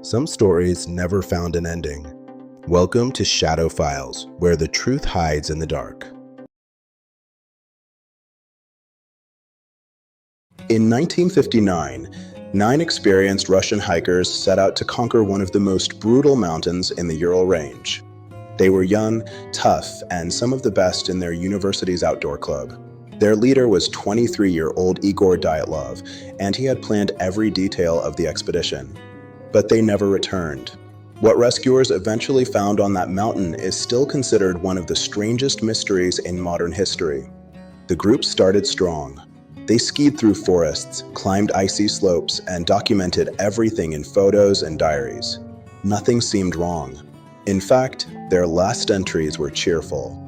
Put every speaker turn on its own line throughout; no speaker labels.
Some stories never found an ending. Welcome to Shadow Files, where the truth hides in the dark. In 1959, 9 experienced Russian hikers set out to conquer one of the most brutal mountains in the Ural Range. They were young, tough, and some of the best in their university's outdoor club. Their leader was 23-year-old Igor Dyatlov, and he had planned every detail of the expedition. But they never returned. What rescuers eventually found on that mountain is still considered one of the strangest mysteries in modern history. The group started strong. They skied through forests, climbed icy slopes, and documented everything in photos and diaries. Nothing seemed wrong. In fact, their last entries were cheerful.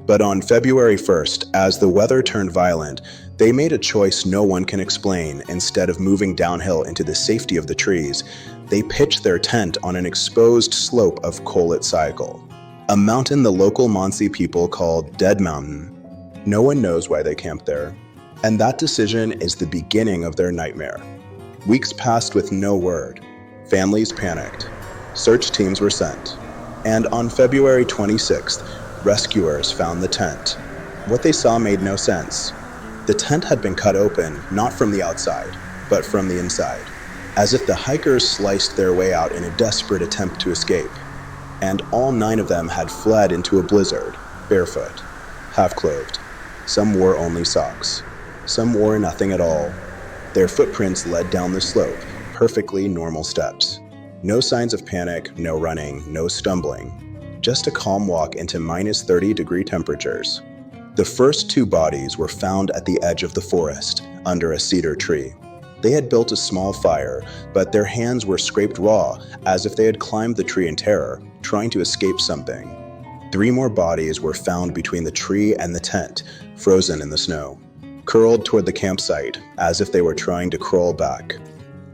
But on February 1st, as the weather turned violent, they made a choice no one can explain. Instead of moving downhill into the safety of the trees, they pitched their tent on an exposed slope of Kholat, Syakhl, a mountain the local Mansi people called Dead Mountain. No one knows why they camped there. And that decision is the beginning of their nightmare. Weeks passed with no word. Families panicked. Search teams were sent. And on February 26th, rescuers found the tent. What they saw made no sense. The tent had been cut open, not from the outside, but from the inside, as if the hikers sliced their way out in a desperate attempt to escape. And all 9 of them had fled into a blizzard, barefoot, half-clothed. Some wore only socks. Some wore nothing at all. Their footprints led down the slope, perfectly normal steps. No signs of panic, no running, no stumbling. Just a calm walk into -30-degree temperatures. The first 2 bodies were found at the edge of the forest, under a cedar tree. They had built a small fire, but their hands were scraped raw, as if they had climbed the tree in terror, trying to escape something. 3 more bodies were found between the tree and the tent, frozen in the snow, curled toward the campsite, as if they were trying to crawl back.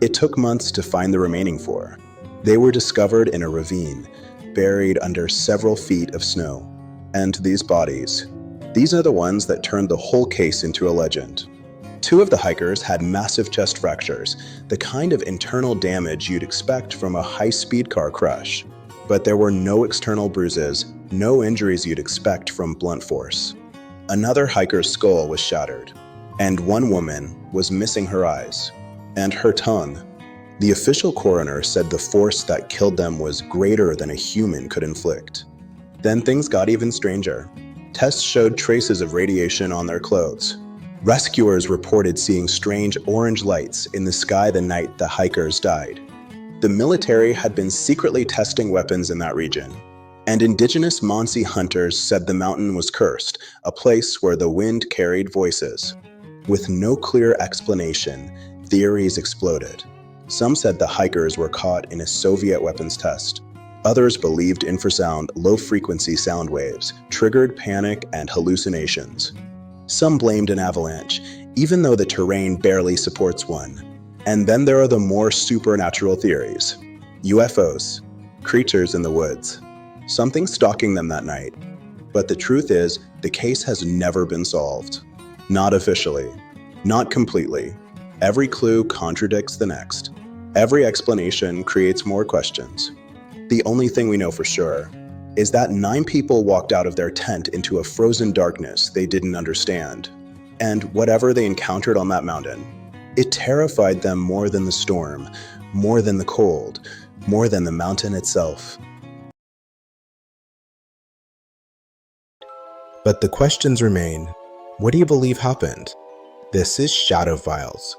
It took months to find the remaining 4. They were discovered in a ravine, buried under several feet of snow. And these bodies, these are the ones that turned the whole case into a legend. 2 of the hikers had massive chest fractures, the kind of internal damage you'd expect from a high-speed car crash. But there were no external bruises, no injuries you'd expect from blunt force. Another hiker's skull was shattered, and one woman was missing her eyes and her tongue. The official coroner said the force that killed them was greater than a human could inflict. Then things got even stranger. Tests showed traces of radiation on their clothes. Rescuers reported seeing strange orange lights in the sky the night the hikers died. The military had been secretly testing weapons in that region. And indigenous Mansi hunters said the mountain was cursed, a place where the wind carried voices. With no clear explanation, theories exploded. Some said the hikers were caught in a Soviet weapons test. Others believed infrasound, low-frequency sound waves, triggered panic and hallucinations. Some blamed an avalanche, even though the terrain barely supports one. And then there are the more supernatural theories. UFOs, creatures in the woods, something stalking them that night. But the truth is, the case has never been solved. Not officially. Not completely. Every clue contradicts the next. Every explanation creates more questions. The only thing we know for sure is that 9 people walked out of their tent into a frozen darkness they didn't understand. And whatever they encountered on that mountain, it terrified them more than the storm, more than the cold, more than the mountain itself. But the questions remain. What do you believe happened? This is Shadow Files.